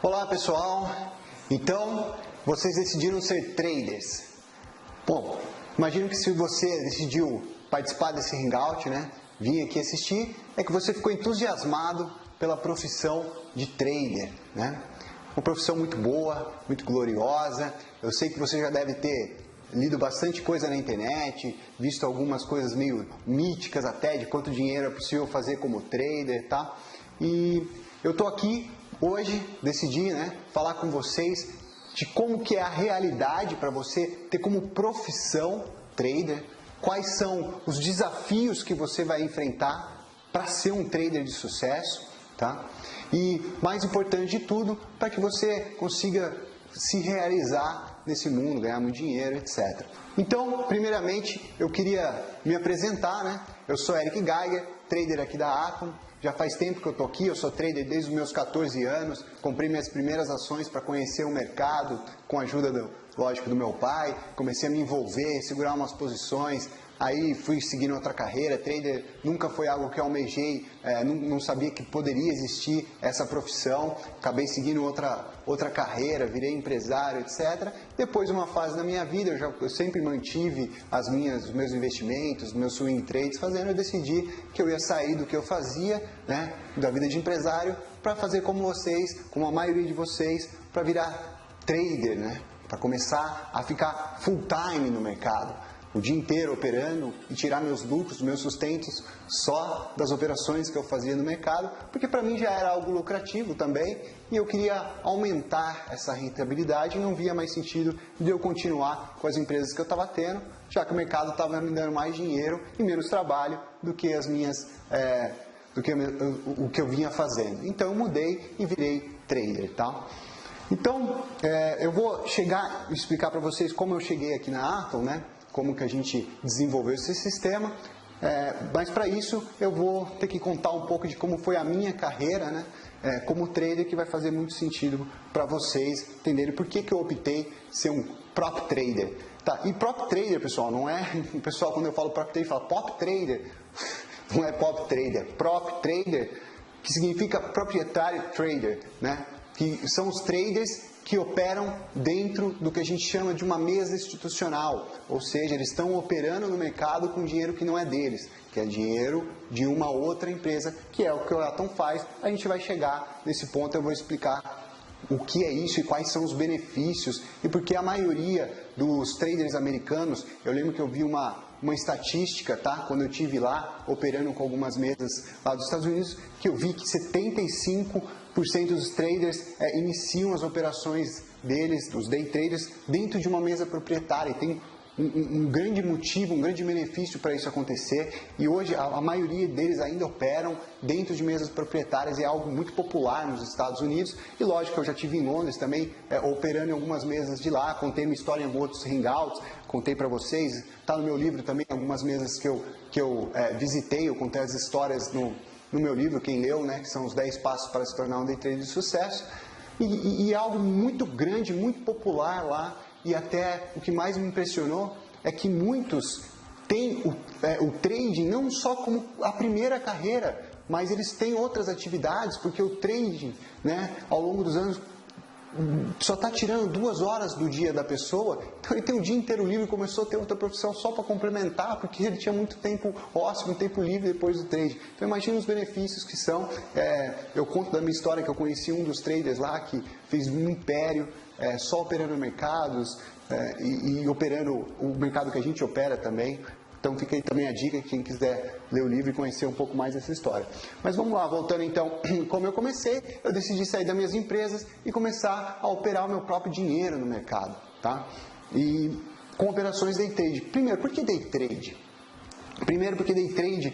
Olá pessoal, então vocês decidiram ser traders. Bom, imagino que se você decidiu participar desse hangout, vir aqui assistir, é que você ficou entusiasmado pela profissão de trader, Uma profissão muito boa, muito gloriosa. Eu sei que você já deve ter lido bastante coisa na internet, visto algumas coisas meio míticas até de quanto dinheiro é possível fazer como trader, tá? E eu tô aqui hoje, decidi, falar com vocês de como que é a realidade para você ter como profissão trader, quais são os desafios que você vai enfrentar para ser um trader de sucesso, tá? E mais importante de tudo, para que você consiga se realizar nesse mundo, ganhar muito dinheiro, etc. Então, primeiramente, eu queria me apresentar, Eu sou Eric Geiger, trader aqui da Atom. Já faz tempo que eu estou aqui, eu sou trader desde os meus 14 anos, comprei minhas primeiras ações para conhecer o mercado, com a ajuda, lógico, do meu pai, comecei a me envolver, segurar umas posições, aí fui seguindo outra carreira. Trader nunca foi algo que eu almejei, não sabia que poderia existir essa profissão, acabei seguindo outra carreira, virei empresário, etc. Depois, uma fase da minha vida, eu sempre mantive os meus investimentos, meus swing trades fazendo, eu decidi que eu ia sair do que eu fazia, da vida de empresário, para fazer como vocês, como a maioria de vocês, para virar trader, para começar a ficar full time no mercado, o dia inteiro operando e tirar meus lucros, meus sustentos só das operações que eu fazia no mercado, porque para mim já era algo lucrativo também e eu queria aumentar essa rentabilidade e não via mais sentido de eu continuar com as empresas que eu estava tendo, já que o mercado estava me dando mais dinheiro e menos trabalho do que o que eu vinha fazendo. Então eu mudei e virei trader, tá? Então, eu vou explicar para vocês como eu cheguei aqui na Atom, como que a gente desenvolveu esse sistema, mas para isso eu vou ter que contar um pouco de como foi a minha carreira, como trader, que vai fazer muito sentido para vocês entenderem por que eu optei ser um prop trader. Tá, e prop trader, pessoal, não é... O pessoal, quando eu falo prop trader, fala pop trader. Não é pop trader, prop trader, que significa proprietário trader, que são os traders que operam dentro do que a gente chama de uma mesa institucional, ou seja, eles estão operando no mercado com dinheiro que não é deles, que é dinheiro de uma outra empresa, que é o que o Atom faz. A gente vai chegar nesse ponto, eu vou explicar o que é isso e quais são os benefícios e por que a maioria dos traders americanos, eu lembro que eu vi uma estatística, quando eu estive lá operando com algumas mesas lá dos Estados Unidos, que eu vi que 75% dos traders iniciam as operações deles, os day traders, dentro de uma mesa proprietária. E tem um grande motivo, um grande benefício para isso acontecer, e hoje a maioria deles ainda operam dentro de mesas proprietárias, é algo muito popular nos Estados Unidos. E lógico, eu já estive em Londres também, operando em algumas mesas de lá, contei minha história em outros hangouts, contei para vocês, está no meu livro também, algumas mesas que eu visitei, eu contei as histórias no meu livro, quem leu, que são os 10 passos para se tornar um day trader de sucesso, e é algo muito grande, muito popular lá. E até o que mais me impressionou é que muitos têm o trading não só como a primeira carreira, mas eles têm outras atividades, porque o trading, ao longo dos anos, só está tirando 2 horas do dia da pessoa, então ele tem o dia inteiro livre e começou a ter outra profissão só para complementar, porque ele tinha muito tempo ósseo, muito tempo livre depois do trade. Então imagina os benefícios que são. Eu conto da minha história que eu conheci um dos traders lá que fez um império, só operando mercados e operando o mercado que a gente opera também. Então fica aí também a dica, quem quiser ler o livro e conhecer um pouco mais dessa história. Mas vamos lá, voltando então, como eu comecei, eu decidi sair das minhas empresas e começar a operar o meu próprio dinheiro no mercado, tá? E com operações day trade. Primeiro, por que day trade? Primeiro porque day trade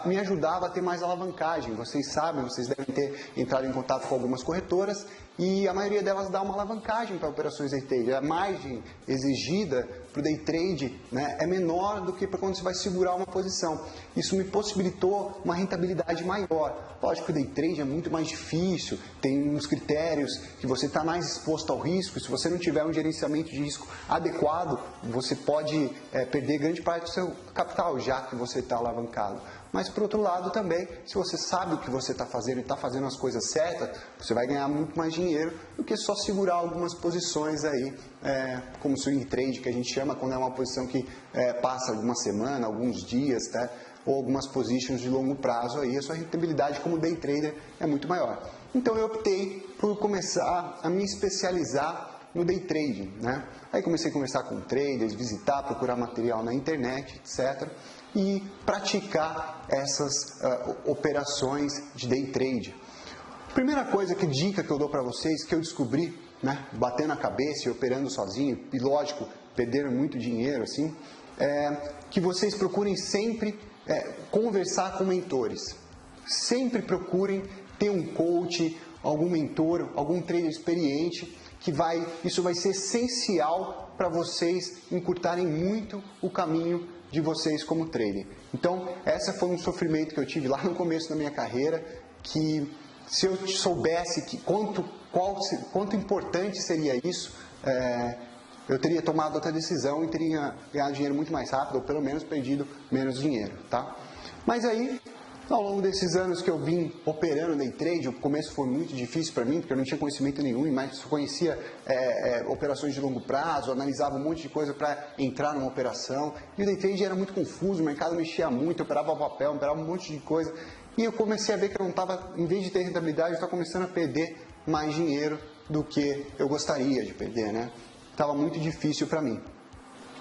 me ajudava a ter mais alavancagem. Vocês sabem, vocês devem ter entrado em contato com algumas corretoras e a maioria delas dá uma alavancagem para operações day trade. A margem exigida para o day trade é menor do que para quando você vai segurar uma posição. Isso me possibilitou uma rentabilidade maior. Lógico que o day trade é muito mais difícil, tem uns critérios que você está mais exposto ao risco. Se você não tiver um gerenciamento de risco adequado, você pode perder grande parte do seu capital, já que você está alavancado. mas por outro lado também, se você sabe o que você está fazendo e está fazendo as coisas certas, você vai ganhar muito mais dinheiro do que só segurar algumas posições aí, como swing trade, que a gente chama quando é uma posição que passa uma semana, alguns dias, tá? Ou algumas positions de longo prazo, aí a sua rentabilidade como day trader é muito maior. Então eu optei por começar a me especializar no day trading, né? Aí comecei a conversar com traders, visitar, procurar material na internet, etc. E praticar essas operações de day trade. Primeira dica que eu dou para vocês, que eu descobri, né, batendo a cabeça e operando sozinho, e lógico, perdendo muito dinheiro, assim, que vocês procurem sempre conversar com mentores. Sempre procurem ter um coach, algum mentor, algum trader experiente, isso vai ser essencial para vocês encurtarem muito o caminho de vocês como trader. Então, esse foi um sofrimento que eu tive lá no começo da minha carreira, que se eu soubesse quanto importante seria isso, eu teria tomado outra decisão e teria ganhado dinheiro muito mais rápido, ou pelo menos perdido menos dinheiro, tá? Mas aí, ao longo desses anos que eu vim operando day trade, o começo foi muito difícil para mim, porque eu não tinha conhecimento nenhum, mas conhecia operações de longo prazo, analisava um monte de coisa para entrar numa operação, e o day trade era muito confuso, o mercado mexia muito, eu operava papel, operava um monte de coisa, e eu comecei a ver que eu não estava, em vez de ter rentabilidade, eu estava começando a perder mais dinheiro do que eu gostaria de perder, né? Estava muito difícil para mim.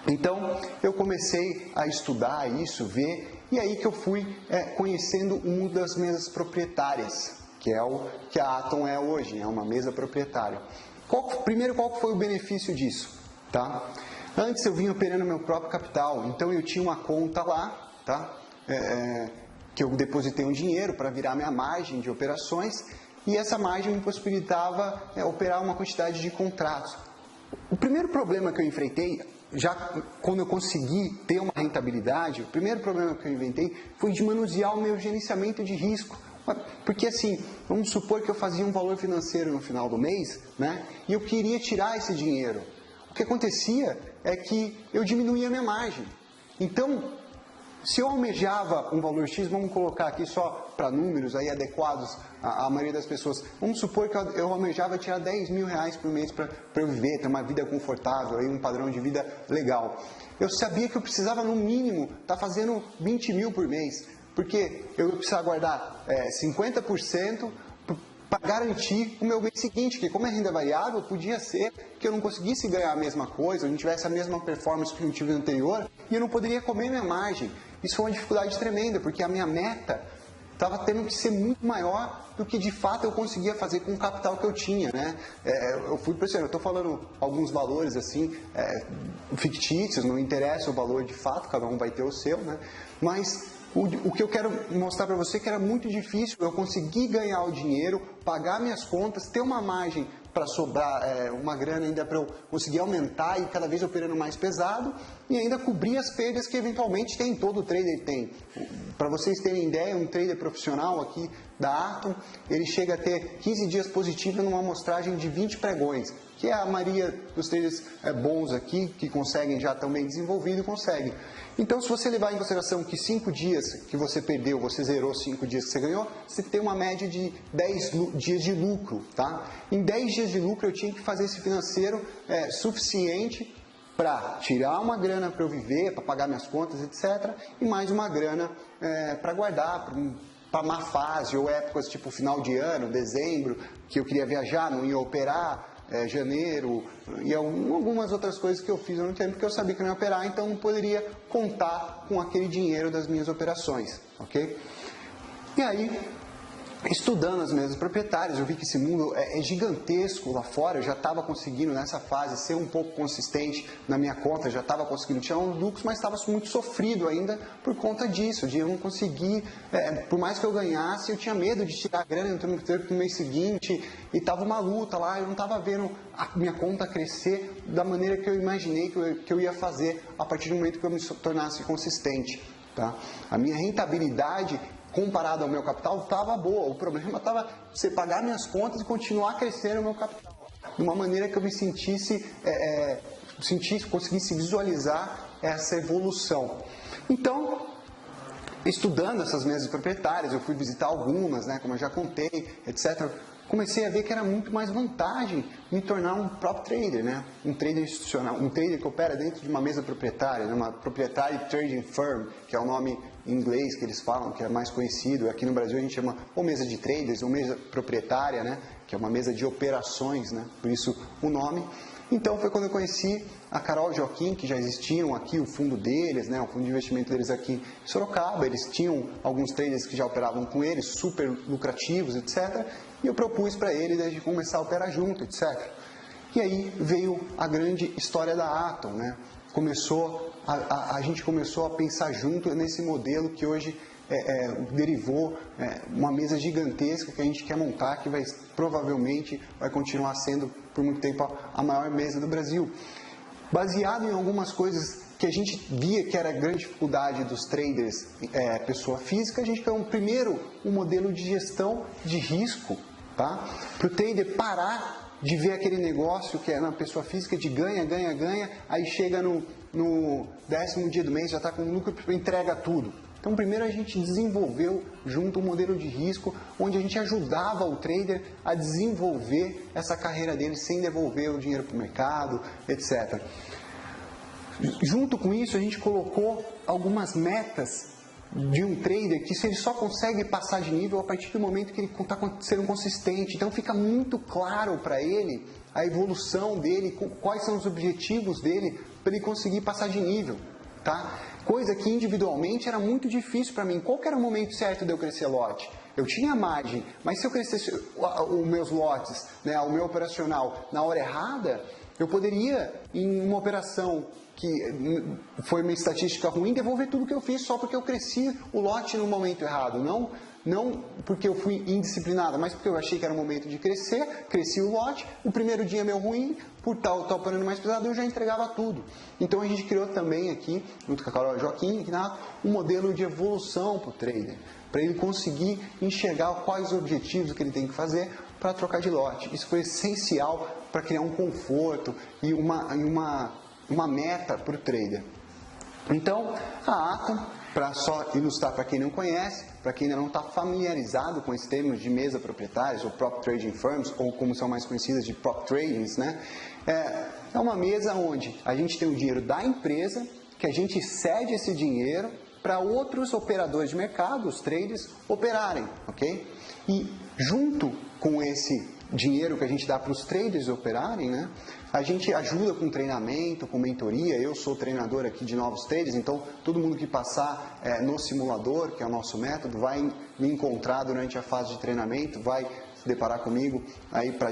Então, eu comecei a estudar isso, ver, e aí que eu fui conhecendo uma das mesas proprietárias, que é o que a Atom é hoje, é uma mesa proprietária. Primeiro, qual foi o benefício disso? Tá? Antes eu vinha operando meu próprio capital, então eu tinha uma conta lá, tá? Que eu depositei um dinheiro para virar minha margem de operações, e essa margem me possibilitava operar uma quantidade de contratos. O primeiro problema que eu enfrentei, já quando eu consegui ter uma rentabilidade, o primeiro problema que eu inventei foi de manusear o meu gerenciamento de risco. Porque assim, vamos supor que eu fazia um valor financeiro no final do mês, né? E eu queria tirar esse dinheiro. O que acontecia é que eu diminuía a minha margem. Então, se eu almejava um valor X, vamos colocar aqui só para números aí adequados à maioria das pessoas, vamos supor que eu almejava tirar 10 mil reais por mês para eu viver, ter uma vida confortável, aí, um padrão de vida legal. Eu sabia que eu precisava no mínimo estar fazendo 20 mil por mês, porque eu precisava guardar 50% para garantir o meu mês seguinte, que como é renda variável, podia ser que eu não conseguisse ganhar a mesma coisa, eu não tivesse a mesma performance que eu tive no anterior, e eu não poderia comer minha margem. Isso foi uma dificuldade tremenda, porque a minha meta estava tendo que ser muito maior do que de fato eu conseguia fazer com o capital que eu tinha, né? Eu fui pressionando, eu estou falando alguns valores assim, fictícios, não interessa o valor de fato, cada um vai ter o seu, né? Mas o que eu quero mostrar para você é que era muito difícil eu conseguir ganhar o dinheiro, pagar minhas contas, ter uma margem para sobrar uma grana ainda para eu conseguir aumentar e cada vez operando mais pesado e ainda cobrir as perdas que eventualmente todo trader tem. Para vocês terem ideia, um trader profissional aqui da Atom, ele chega a ter 15 dias positivos numa amostragem de 20 pregões, que é a maioria dos traders bons aqui, que conseguem já tão bem desenvolvido, conseguem. Então, se você levar em consideração que 5 dias que você perdeu, você zerou 5 dias que você ganhou, você tem uma média de 10 dias de lucro, tá? Em 10 dias de lucro, eu tinha que fazer esse financeiro suficiente para tirar uma grana para eu viver, para pagar minhas contas, etc. E mais uma grana para guardar, para má fase, ou épocas tipo final de ano, dezembro, que eu queria viajar, não ia operar, janeiro, e algumas outras coisas que eu fiz ao mesmo tempo, porque eu sabia que não ia operar, então não poderia contar com aquele dinheiro das minhas operações, ok? E aí, estudando as mesas proprietárias, eu vi que esse mundo é gigantesco lá fora, eu já estava conseguindo nessa fase ser um pouco consistente na minha conta, já estava conseguindo tirar uns lucros, mas estava muito sofrido ainda por conta disso, de eu não conseguir, por mais que eu ganhasse, eu tinha medo de tirar a grana no mês seguinte, e estava uma luta lá, eu não estava vendo a minha conta crescer da maneira que eu imaginei que eu ia fazer a partir do momento que eu me tornasse consistente. Tá? A minha rentabilidade comparado ao meu capital, estava boa. O problema estava você pagar minhas contas e continuar crescendo o meu capital. De uma maneira que eu me conseguisse visualizar essa evolução. Então, estudando essas mesas proprietárias, eu fui visitar algumas, né, como eu já contei, etc., comecei a ver que era muito mais vantagem me tornar um prop trader, né? Um trader institucional, um trader que opera dentro de uma mesa proprietária, né? Uma proprietary trading firm, que é o nome em inglês que eles falam, que é mais conhecido. Aqui no Brasil a gente chama ou mesa de traders ou mesa proprietária, né? Que é uma mesa de operações, né? Por isso o nome. Então foi quando eu conheci a Carol Joaquim, que já existiam aqui, o fundo deles, né, o fundo de investimento deles aqui em Sorocaba. Eles tinham alguns traders que já operavam com eles, super lucrativos, etc. E eu propus para eles a gente começar a operar junto, etc. E aí veio a grande história da Atom, né? A gente começou a pensar junto nesse modelo que hoje derivou uma mesa gigantesca que a gente quer montar, que provavelmente vai continuar sendo por muito tempo a maior mesa do Brasil. Baseado em algumas coisas que a gente via que era a grande dificuldade dos traders pessoa física, a gente criou primeiro um modelo de gestão de risco, tá? Para o trader parar de ver aquele negócio que é na pessoa física de ganha, ganha, ganha, aí chega no 10º dia do mês, já está com lucro, entrega tudo. Então, primeiro a gente desenvolveu junto um modelo de risco, onde a gente ajudava o trader a desenvolver essa carreira dele sem devolver o dinheiro para o mercado, etc. Junto com isso, a gente colocou algumas metas de um trader que se ele só consegue passar de nível a partir do momento que ele está sendo consistente. Então, fica muito claro para ele a evolução dele, quais são os objetivos dele para ele conseguir passar de nível, tá? Coisa que individualmente era muito difícil para mim. Qual que era o momento certo de eu crescer lote? Eu tinha margem, mas se eu crescesse os meus lotes, né, o meu operacional na hora errada, eu poderia, em uma operação que foi uma estatística ruim, devolver tudo que eu fiz só porque eu cresci o lote no momento errado. Não porque eu fui indisciplinado, mas porque eu achei que era o momento de crescer, cresci o lote, o primeiro dia meu ruim, por estar operando mais pesado, eu já entregava tudo. Então a gente criou também aqui, junto com a Carol Joaquim, um modelo de evolução para o trader, para ele conseguir enxergar quais os objetivos que ele tem que fazer para trocar de lote. Isso foi essencial para criar um conforto e uma meta para o trader. Então, a Atom, para só ilustrar para quem não conhece, para quem ainda não está familiarizado com esses termos de mesa proprietários, ou prop trading firms, ou como são mais conhecidas de prop tradings, né? É uma mesa onde a gente tem o dinheiro da empresa, que a gente cede esse dinheiro para outros operadores de mercado, os traders, operarem, ok? E junto com esse dinheiro que a gente dá para os traders operarem, né? A gente ajuda com treinamento, com mentoria. Eu sou treinador aqui de novos traders, então todo mundo que passar no simulador, que é o nosso método, vai me encontrar durante a fase de treinamento, vai se deparar comigo aí para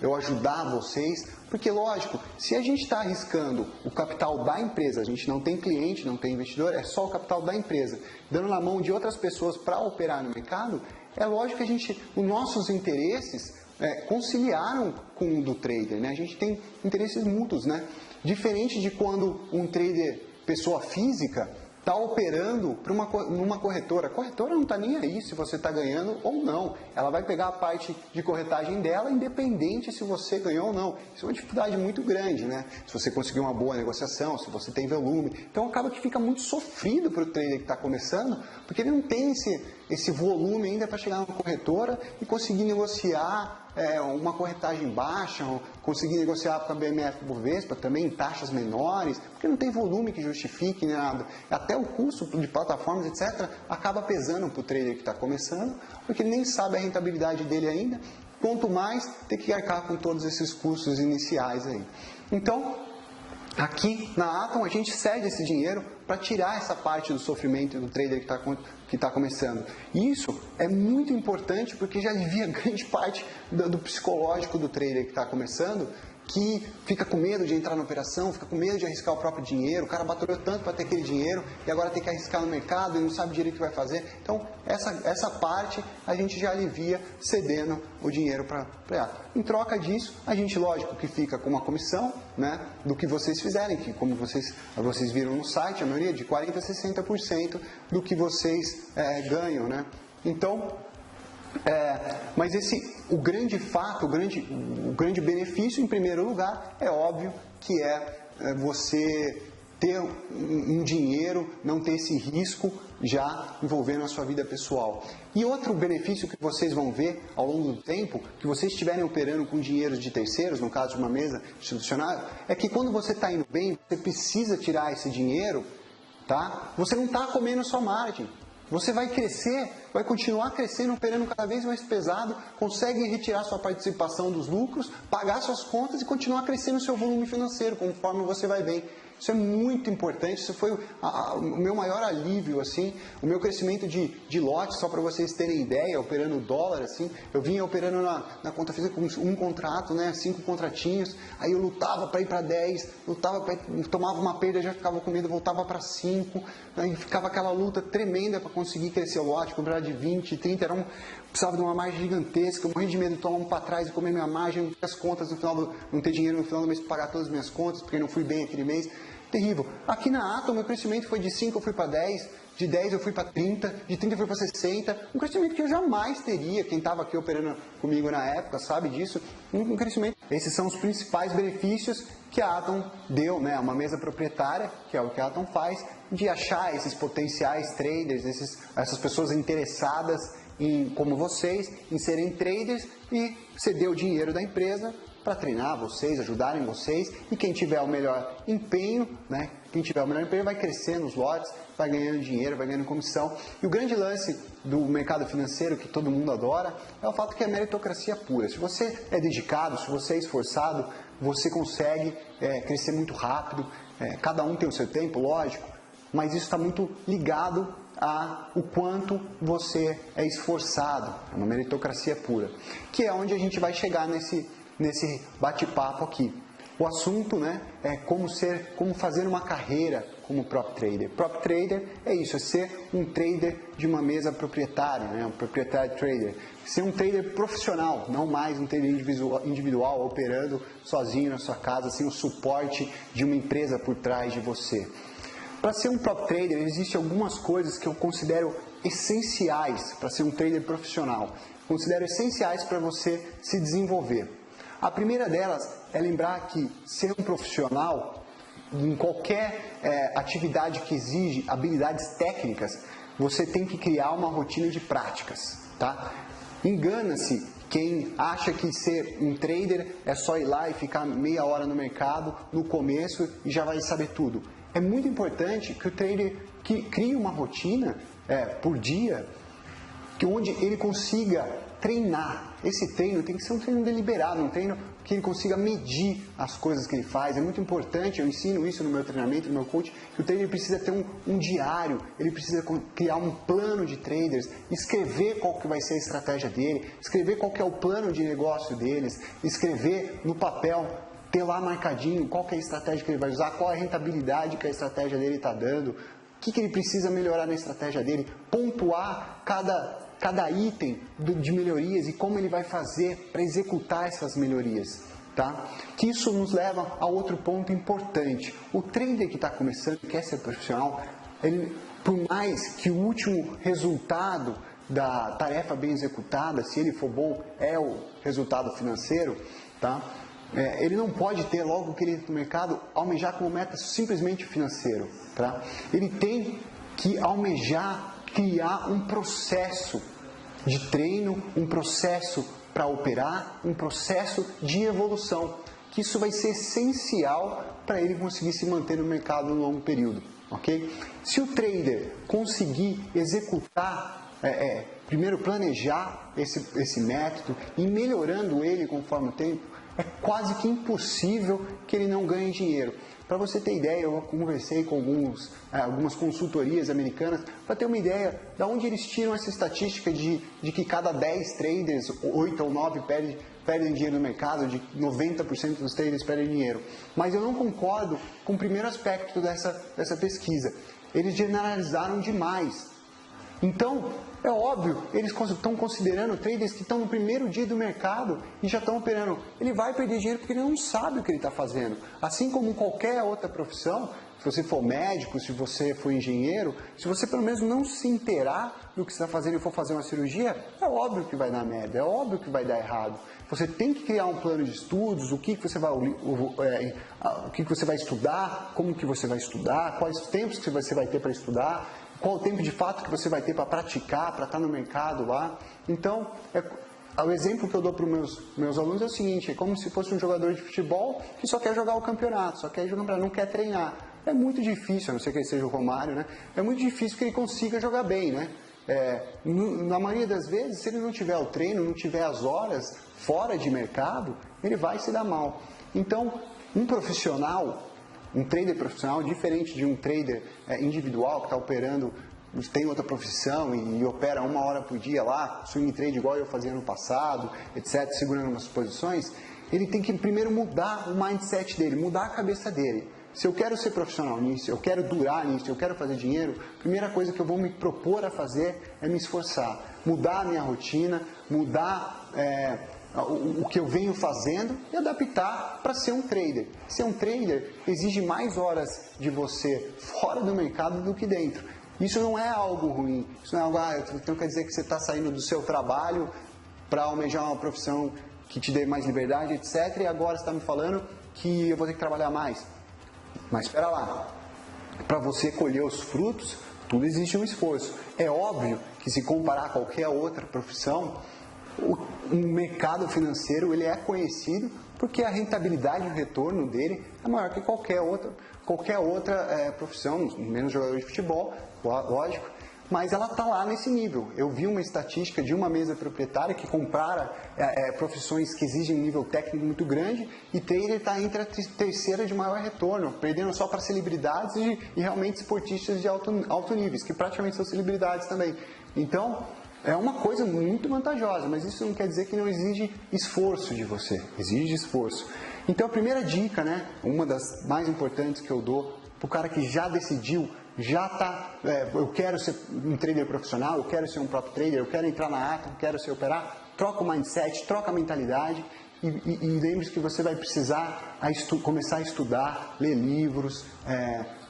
eu ajudar vocês, porque lógico, se a gente está arriscando o capital da empresa, a gente não tem cliente, não tem investidor, é só o capital da empresa, dando na mão de outras pessoas para operar no mercado, é lógico que os nossos interesses conciliaram com o do trader, né? A gente tem interesses mútuos, né? Diferente de quando um trader, pessoa física, está operando numa corretora. A corretora não está nem aí se você está ganhando ou não. Ela vai pegar a parte de corretagem dela, independente se você ganhou ou não. Isso é uma dificuldade muito grande, né? Se você conseguir uma boa negociação, se você tem volume. Então acaba que fica muito sofrido para o trader que está começando, porque ele não tem esse volume ainda para chegar numa corretora e conseguir negociar uma corretagem baixa, ou conseguir negociar com a BMF Bovespa também em taxas menores, porque não tem volume que justifique nem nada. Até o custo de plataformas, etc., acaba pesando para o trader que está começando, porque ele nem sabe a rentabilidade dele ainda, quanto mais ter que arcar com todos esses custos iniciais aí. Então, aqui na Atom a gente cede esse dinheiro para tirar essa parte do sofrimento do trader que está começando. E isso é muito importante porque já alivia grande parte do psicológico do trader que está começando, que fica com medo de entrar na operação, fica com medo de arriscar o próprio dinheiro, o cara batalhou tanto para ter aquele dinheiro e agora tem que arriscar no mercado e não sabe direito o que vai fazer. Então, essa parte a gente já alivia cedendo o dinheiro para ela. Em troca disso, a gente, lógico, que fica com uma comissão, né, do que vocês fizerem, que como vocês viram no site, a maioria de 40% a 60% do que vocês ganham, né? Então, mas o grande fato, o grande benefício, em primeiro lugar, é óbvio que você ter um dinheiro, não ter esse risco já envolvendo a sua vida pessoal. E outro benefício que vocês vão ver ao longo do tempo, que vocês estiverem operando com dinheiros de terceiros, no caso de uma mesa institucional, é que quando você está indo bem, você precisa tirar esse dinheiro, tá? Você não está comendo a sua margem. Você vai crescer, vai continuar crescendo, operando cada vez mais pesado, consegue retirar sua participação dos lucros, pagar suas contas e continuar crescendo o seu volume financeiro, conforme você vai bem. Isso é muito importante, isso foi o meu maior alívio, assim, o meu crescimento de lotes, só para vocês terem ideia, operando dólar, assim, eu vinha operando na conta física com um contrato, né, 5 contratinhos, aí eu lutava para ir para 10, tomava uma perda, já ficava com medo, voltava para 5, aí ficava aquela luta tremenda para conseguir crescer o lote, comprar de 20, 30, precisava de uma margem gigantesca, eu morri de medo de tomar um para trás e comer minha margem, não ter as contas no final não ter dinheiro no final do mês para pagar todas as minhas contas, porque não fui bem aquele mês. Terrível. Aqui na Atom, meu crescimento foi de 5 eu fui para 10, de 10 eu fui para 30, de 30 eu fui para 60, um crescimento que eu jamais teria, quem estava aqui operando comigo na época sabe disso, um crescimento. Esses são os principais benefícios que a Atom deu, né, uma mesa proprietária, que é o que a Atom faz, de achar esses potenciais traders, essas pessoas interessadas como vocês, em serem traders e ceder o dinheiro da empresa para treinar vocês, ajudarem vocês, e quem tiver o melhor empenho, né, quem tiver o melhor empenho vai crescendo os lotes, vai ganhando dinheiro, vai ganhando comissão. E o grande lance do mercado financeiro, que todo mundo adora, é o fato que é meritocracia pura. Se você é dedicado, se você é esforçado, você consegue crescer muito rápido, cada um tem o seu tempo, lógico, mas isso está muito ligado o quanto você é esforçado, é uma meritocracia pura, que é onde a gente vai chegar nesse bate-papo aqui. O assunto, né, é como fazer uma carreira como prop trader. Prop trader é isso, é ser um trader de uma mesa proprietária, né, um proprietário trader. Ser um trader profissional, não mais um trader individual operando sozinho na sua casa, sem o suporte de uma empresa por trás de você. Para ser um prop trader, existem algumas coisas que eu considero essenciais para ser um trader profissional. Considero essenciais para você se desenvolver. A primeira delas é lembrar que ser um profissional, em qualquer atividade que exige habilidades técnicas, você tem que criar uma rotina de práticas, tá? Engana-se quem acha que ser um trader é só ir lá e ficar meia hora no mercado no começo e já vai saber tudo. É muito importante que o trader crie uma rotina por dia, onde ele consiga treinar. Esse treino tem que ser um treino deliberado, um treino que ele consiga medir as coisas que ele faz. É muito importante, eu ensino isso no meu treinamento, no meu coach, que o trader precisa ter um diário, ele precisa criar um plano de traders, escrever qual que vai ser a estratégia dele, escrever qual que é o plano de negócio deles, escrever no papel, ter lá marcadinho qual que é a estratégia que ele vai usar, qual é a rentabilidade que a estratégia dele está dando, o que ele precisa melhorar na estratégia dele, pontuar cada item de melhorias e como ele vai fazer para executar essas melhorias, tá? Que isso nos leva a outro ponto importante. O trader que está começando, quer ser profissional, ele, por mais que o último resultado da tarefa bem executada, se ele for bom, é o resultado financeiro, tá? Ele não pode ter, logo que ele entra no mercado, almejar como meta simplesmente financeiro, tá? Ele tem que almejar criar um processo de treino, um processo para operar, um processo de evolução, que isso vai ser essencial para ele conseguir se manter no mercado no longo período, ok? Se o trader conseguir executar, primeiro planejar esse método e melhorando ele conforme o tempo, é quase que impossível que ele não ganhe dinheiro. Para você ter ideia, eu conversei com algumas consultorias americanas para ter uma ideia de onde eles tiram essa estatística de que cada 10 traders, 8 ou 9 perdem dinheiro no mercado, de 90% dos traders perdem dinheiro. Mas eu não concordo com o primeiro aspecto dessa pesquisa. Eles generalizaram demais. Então, é óbvio, eles estão considerando traders que estão no primeiro dia do mercado e já estão operando. Ele vai perder dinheiro porque ele não sabe o que ele está fazendo. Assim como qualquer outra profissão, se você for médico, se você for engenheiro, se você pelo menos não se inteirar do que você está fazendo e for fazer uma cirurgia, é óbvio que vai dar merda, é óbvio que vai dar errado. Você tem que criar um plano de estudos, o que você vai estudar, como que você vai estudar, quais tempos que você vai ter para estudar, qual o tempo de fato que você vai ter para praticar, para estar no mercado lá. Então, o exemplo que eu dou para os meus alunos é o seguinte, é como se fosse um jogador de futebol que só quer jogar o campeonato, só quer jogar, não quer treinar. É muito difícil, a não ser que ele seja o Romário, né? É muito difícil que ele consiga jogar bem, né? Na maioria das vezes, se ele não tiver o treino, não tiver as horas fora de mercado, ele vai se dar mal. Então, um profissional, um trader profissional, diferente de um trader individual que está operando, tem outra profissão e opera 1 hora por dia lá, swing trade igual eu fazia no passado, etc., segurando umas posições, ele tem que primeiro mudar o mindset dele, mudar a cabeça dele. Se eu quero ser profissional nisso, eu quero durar nisso, eu quero fazer dinheiro, a primeira coisa que eu vou me propor a fazer é me esforçar, mudar a minha rotina, mudar o que eu venho fazendo e adaptar para ser um trader. Ser um trader exige mais horas de você fora do mercado do que dentro. Isso não é algo ruim, isso não é algo, então quer dizer que você está saindo do seu trabalho para almejar uma profissão que te dê mais liberdade, etc. E agora você está me falando que eu vou ter que trabalhar mais. Mas espera lá, para você colher os frutos, tudo existe um esforço. É óbvio que se comparar a qualquer outra profissão, o mercado financeiro ele é conhecido porque a rentabilidade e o retorno dele é maior que qualquer outra profissão, menos jogador de futebol, lógico, mas ela está lá nesse nível. Eu vi uma estatística de uma mesa proprietária que compara profissões que exigem um nível técnico muito grande e trader está entre a terceira de maior retorno, perdendo só para celebridades e realmente esportistas de alto nível, que praticamente são celebridades também. Então, é uma coisa muito vantajosa, mas isso não quer dizer que não exige esforço de você, exige esforço. Então a primeira dica, né, uma das mais importantes que eu dou para o cara que já decidiu, já está, eu quero ser um trader profissional, eu quero ser um prop trader, eu quero entrar na ata, eu quero se operar, troca o mindset, troca a mentalidade e lembre-se que você vai precisar começar a estudar, ler livros,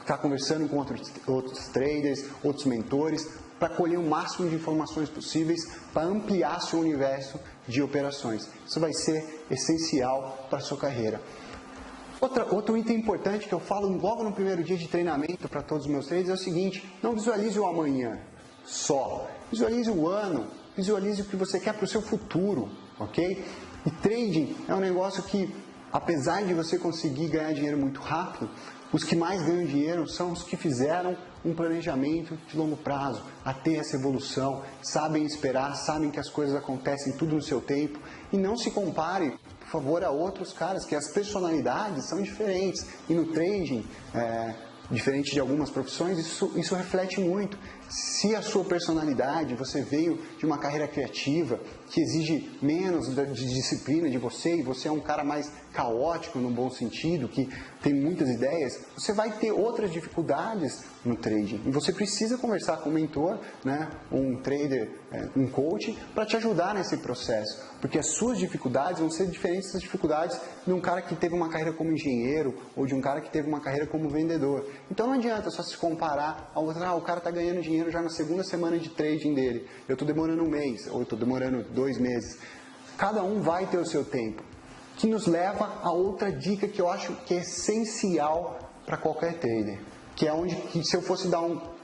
estar conversando com outros traders, outros mentores, para colher o máximo de informações possíveis, para ampliar seu universo de operações. Isso vai ser essencial para a sua carreira. Outro item importante que eu falo logo no primeiro dia de treinamento para todos os meus traders é o seguinte: não visualize o amanhã só, visualize o ano, visualize o que você quer para o seu futuro, ok? E trading é um negócio que, apesar de você conseguir ganhar dinheiro muito rápido, os que mais ganham dinheiro são os que fizeram um planejamento de longo prazo, a ter essa evolução, sabem esperar, sabem que as coisas acontecem tudo no seu tempo e não se compare, por favor, a outros caras, que as personalidades são diferentes e no trading, diferente de algumas profissões, isso reflete muito. Se a sua personalidade, você veio de uma carreira criativa que exige menos de disciplina de você e você é um cara mais caótico no bom sentido, que tem muitas ideias, você vai ter outras dificuldades no trading. E você precisa conversar com um mentor, né, um trader, um coach, para te ajudar nesse processo. Porque as suas dificuldades vão ser diferentes das dificuldades de um cara que teve uma carreira como engenheiro ou de um cara que teve uma carreira como vendedor. Então não adianta só se comparar ao outro, o cara está ganhando dinheiro já na segunda semana de trading dele, eu estou demorando um mês, ou eu estou demorando 2 meses. Cada um vai ter o seu tempo. Que nos leva a outra dica que eu acho que é essencial para qualquer trader, que é onde, que se eu fosse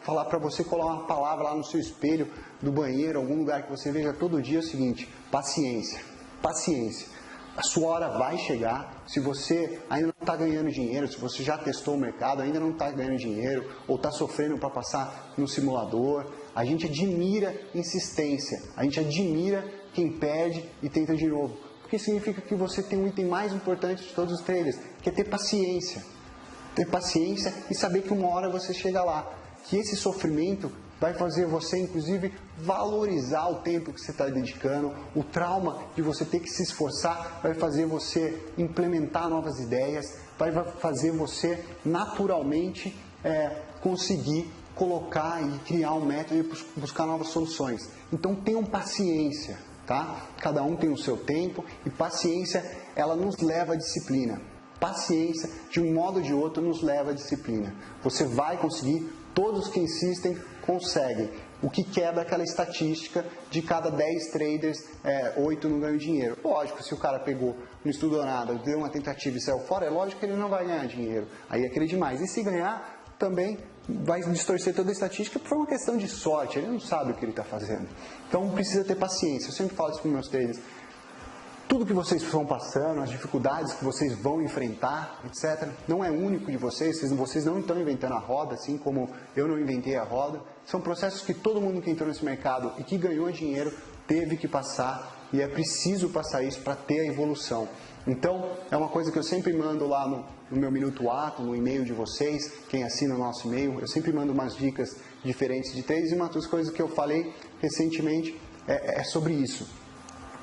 falar para você colar uma palavra lá no seu espelho do banheiro, algum lugar que você veja todo dia, é o seguinte: paciência, paciência. A sua hora vai chegar. Se você ainda não está ganhando dinheiro, se você já testou o mercado, ainda não está ganhando dinheiro, ou está sofrendo para passar no simulador, a gente admira insistência, a gente admira quem perde e tenta de novo. Porque significa que você tem um item mais importante de todos os traders, que é ter paciência. Ter paciência e saber que uma hora você chega lá. Que esse sofrimento vai fazer você, inclusive, valorizar o tempo que você está dedicando. O trauma de você ter que se esforçar vai fazer você implementar novas ideias, vai fazer você, naturalmente, conseguir colocar e criar um método e buscar novas soluções. Então, tenham paciência. Tá? Cada um tem o seu tempo e paciência, ela nos leva à disciplina. paciência, de um modo ou de outro, nos leva à disciplina. Você vai conseguir, todos que insistem conseguem. O que quebra aquela estatística de cada 10 traders, 8 não ganham dinheiro. Lógico, se o cara pegou, não estudou nada, deu uma tentativa e saiu fora, é lógico que ele não vai ganhar dinheiro. Aí é querer demais. E se ganhar, também vai distorcer toda a estatística por uma questão de sorte. Ele não sabe o que ele está fazendo. Então precisa ter paciência. Eu sempre falo isso para os meus traders. Tudo que vocês estão passando, as dificuldades que vocês vão enfrentar, etc., não é único de vocês não estão inventando a roda, assim como eu não inventei a roda. São processos que todo mundo que entrou nesse mercado e que ganhou dinheiro teve que passar, e é preciso passar isso para ter a evolução. Então, é uma coisa que eu sempre mando lá no meu Minuto Atom, no e-mail de vocês, quem assina o nosso e-mail, eu sempre mando umas dicas diferentes de trades, e uma das coisas que eu falei recentemente é sobre isso.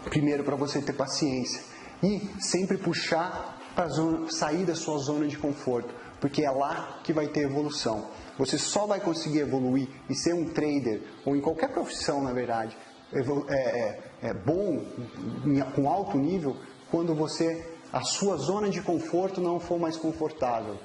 Primeiro, para você ter paciência e sempre puxar para sair da sua zona de conforto, porque é lá que vai ter evolução. Você só vai conseguir evoluir e ser um trader, ou em qualquer profissão, na verdade, bom, com alto nível, quando a sua zona de conforto não for mais confortável.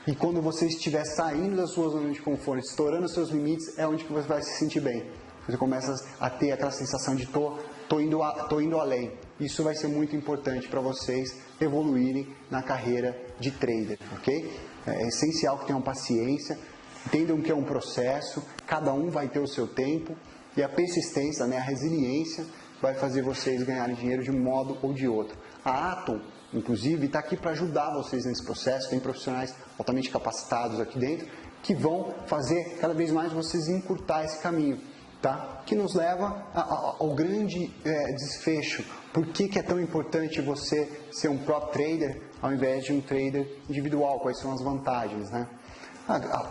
E quando você estiver saindo da sua zona de conforto, estourando seus limites, é onde que você vai se sentir bem. Você começa a ter aquela sensação de tô indo além. Isso vai ser muito importante para vocês evoluírem na carreira de trader, ok? É essencial que tenham paciência, entendam que é um processo, cada um vai ter o seu tempo, e a persistência, a resiliência, vai fazer vocês ganharem dinheiro de um modo ou de outro. A Atom, inclusive, está aqui para ajudar vocês nesse processo, tem profissionais altamente capacitados aqui dentro, que vão fazer cada vez mais vocês encurtar esse caminho. Tá? Que nos leva ao grande desfecho. Por que é tão importante você ser um prop trader ao invés de um trader individual? Quais são as vantagens? Né?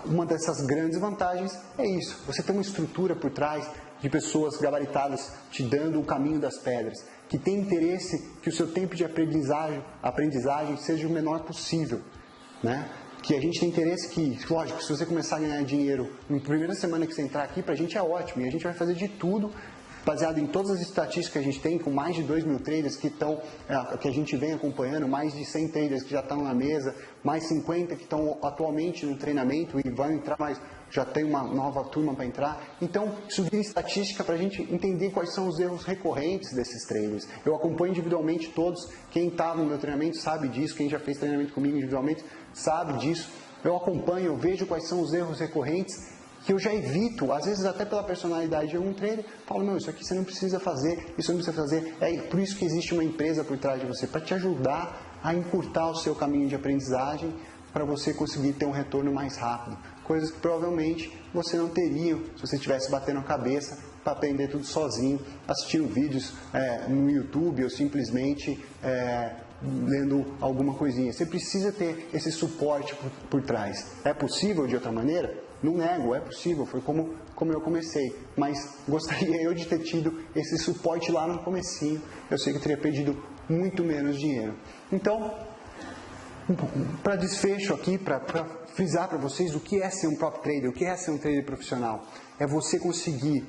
Uma dessas grandes vantagens é isso. Você tem uma estrutura por trás de pessoas gabaritadas te dando o caminho das pedras, que tem interesse que o seu tempo de aprendizagem seja o menor possível. Né? Que a gente tem interesse que, lógico, se você começar a ganhar dinheiro na primeira semana que você entrar aqui, pra gente é ótimo, e a gente vai fazer de tudo, baseado em todas as estatísticas que a gente tem, com mais de 2.000 traders que a gente vem acompanhando, mais de 100 traders que já estão na mesa, mais 50 que estão atualmente no treinamento e vão entrar, mas já tem uma nova turma para entrar. Então, isso vira estatística para a gente entender quais são os erros recorrentes desses traders. Eu acompanho individualmente todos, quem estava no meu treinamento sabe disso, quem já fez treinamento comigo individualmente sabe disso. Eu acompanho, eu vejo quais são os erros recorrentes que eu já evito, às vezes até pela personalidade de um trader, falo, não, isso aqui você não precisa fazer, isso não precisa fazer. É por isso que existe uma empresa por trás de você, para te ajudar a encurtar o seu caminho de aprendizagem, para você conseguir ter um retorno mais rápido. Coisas que provavelmente você não teria se você estivesse batendo a cabeça para aprender tudo sozinho, assistindo vídeos no YouTube ou simplesmente lendo alguma coisinha. Você precisa ter esse suporte por trás. É possível de outra maneira? Não nego, é possível, foi como eu comecei, mas gostaria eu de ter tido esse suporte lá no comecinho, eu sei que eu teria perdido muito menos dinheiro. Então, para desfecho aqui, para frisar para vocês o que é ser um prop trader, o que é ser um trader profissional, é você conseguir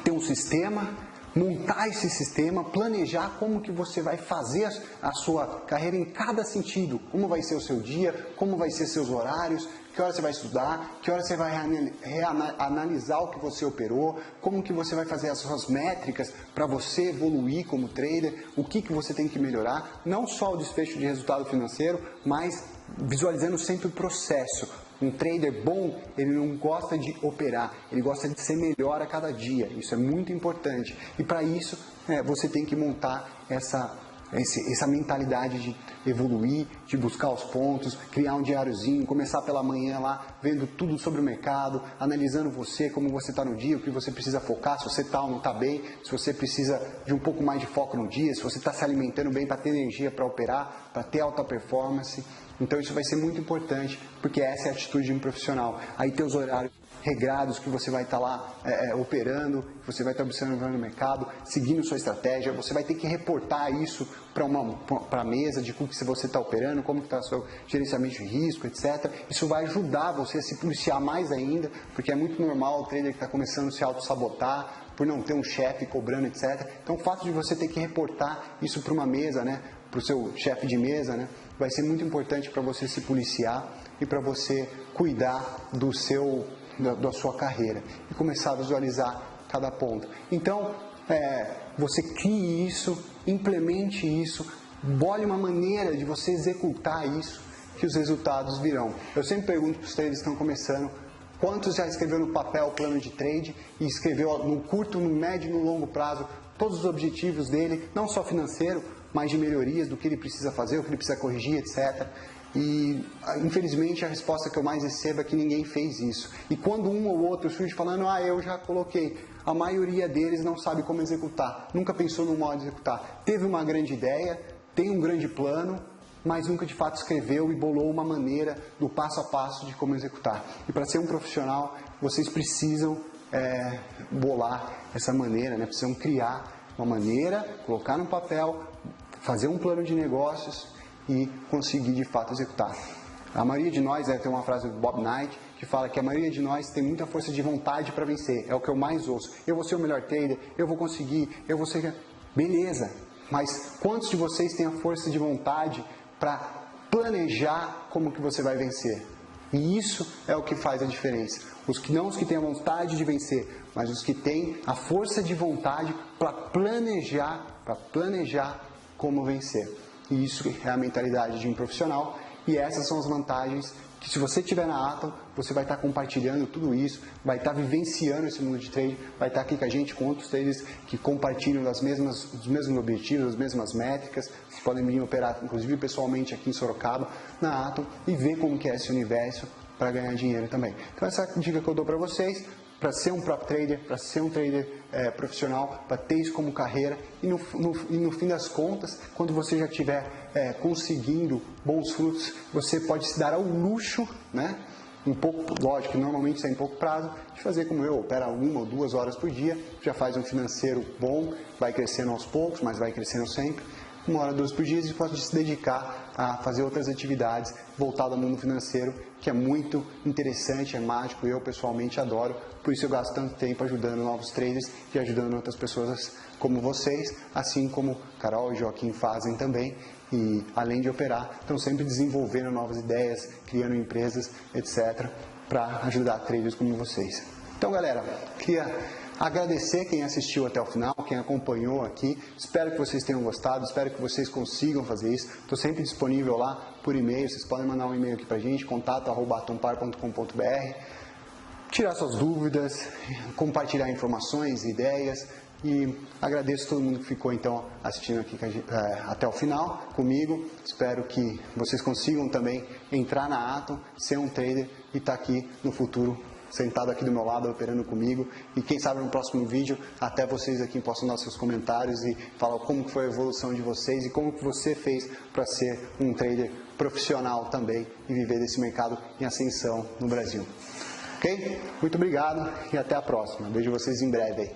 ter um sistema, montar esse sistema, planejar como que você vai fazer a sua carreira em cada sentido, como vai ser o seu dia, como vai ser seus horários, que hora você vai estudar, que hora você vai analisar o que você operou, como que você vai fazer as suas métricas para você evoluir como trader, o que você tem que melhorar, não só o desfecho de resultado financeiro, mas visualizando sempre o processo. Um trader bom, ele não gosta de operar, ele gosta de ser melhor a cada dia, isso é muito importante. E para isso, você tem que montar essa mentalidade de evoluir, de buscar os pontos, criar um diáriozinho, começar pela manhã lá, vendo tudo sobre o mercado, analisando você, como você está no dia, o que você precisa focar, se você está ou não está bem, se você precisa de um pouco mais de foco no dia, se você está se alimentando bem para ter energia para operar, para ter alta performance. Então isso vai ser muito importante, porque essa é a atitude de um profissional. Aí ter os horários regrados que você vai estar lá operando, que você vai estar observando o mercado, seguindo sua estratégia, você vai ter que reportar isso para a mesa de como que você está operando, como está o seu gerenciamento de risco, etc. Isso vai ajudar você a se policiar mais ainda, porque é muito normal o trader que está começando a se auto-sabotar, por não ter um chefe cobrando, etc. Então o fato de você ter que reportar isso para uma mesa, para o seu chefe de mesa, vai ser muito importante para você se policiar e para você cuidar da sua carreira e começar a visualizar cada ponto. Então, você crie isso, implemente isso, bole uma maneira de você executar isso, que os resultados virão. Eu sempre pergunto para os traders que estão começando, quantos já escreveu no papel o plano de trade e escreveu no curto, no médio e no longo prazo todos os objetivos dele, não só financeiro, mas de melhorias, do que ele precisa fazer, o que ele precisa corrigir, etc. E, infelizmente, a resposta que eu mais recebo é que ninguém fez isso. E quando um ou outro surge falando, eu já coloquei, a maioria deles não sabe como executar, nunca pensou no modo de executar. Teve uma grande ideia, tem um grande plano, mas nunca de fato escreveu e bolou uma maneira do passo a passo de como executar. E para ser um profissional, vocês precisam bolar essa maneira, precisam criar uma maneira, colocar no papel, fazer um plano de negócios e conseguir de fato executar. A maioria de nós, tem uma frase do Bob Knight que fala que a maioria de nós tem muita força de vontade para vencer, é o que eu mais ouço. Eu vou ser o melhor trader, eu vou conseguir, eu vou ser... Beleza, mas quantos de vocês têm a força de vontade para planejar como que você vai vencer? E isso é o que faz a diferença. Não os que têm a vontade de vencer, mas os que têm a força de vontade para planejar como vencer. E isso é a mentalidade de um profissional. E essas são as vantagens que, se você estiver na Atom, você vai estar compartilhando tudo isso, vai estar vivenciando esse mundo de trade, vai estar aqui com a gente, com outros traders que compartilham os mesmos objetivos, as mesmas métricas. Vocês podem vir operar, inclusive pessoalmente aqui em Sorocaba, na Atom, e ver como que é esse universo para ganhar dinheiro também. Então essa é a dica que eu dou para vocês, para ser um prop trader, para ser um trader profissional, para ter isso como carreira e no fim das contas, quando você já estiver conseguindo bons frutos, você pode se dar ao luxo, um pouco, lógico que normalmente isso é em pouco prazo, de fazer como eu, opera 1 ou 2 horas por dia, já faz um financeiro bom, vai crescendo aos poucos, mas vai crescendo sempre, 1 hora, 2 por dia, e pode se dedicar a fazer outras atividades voltadas ao mundo financeiro, que é muito interessante, é mágico, eu pessoalmente adoro, por isso eu gasto tanto tempo ajudando novos traders e ajudando outras pessoas como vocês, assim como Carol e Joaquim fazem também, e além de operar, estão sempre desenvolvendo novas ideias, criando empresas, etc., para ajudar traders como vocês. Então, galera, queria agradecer quem assistiu até o final, quem acompanhou aqui. Espero que vocês tenham gostado, espero que vocês consigam fazer isso. Estou sempre disponível lá por e-mail, vocês podem mandar um e-mail aqui para a gente, contato@atompar.com.br, tirar suas dúvidas, compartilhar informações, ideias. E agradeço todo mundo que ficou então assistindo aqui até o final comigo. Espero que vocês consigam também entrar na Atom, ser um trader e estar aqui no futuro, sentado aqui do meu lado, operando comigo. E quem sabe no próximo vídeo, até vocês aqui possam dar seus comentários e falar como foi a evolução de vocês e como que você fez para ser um trader profissional também e viver desse mercado em ascensão no Brasil. Ok? Muito obrigado e até a próxima. Vejo vocês em breve aí.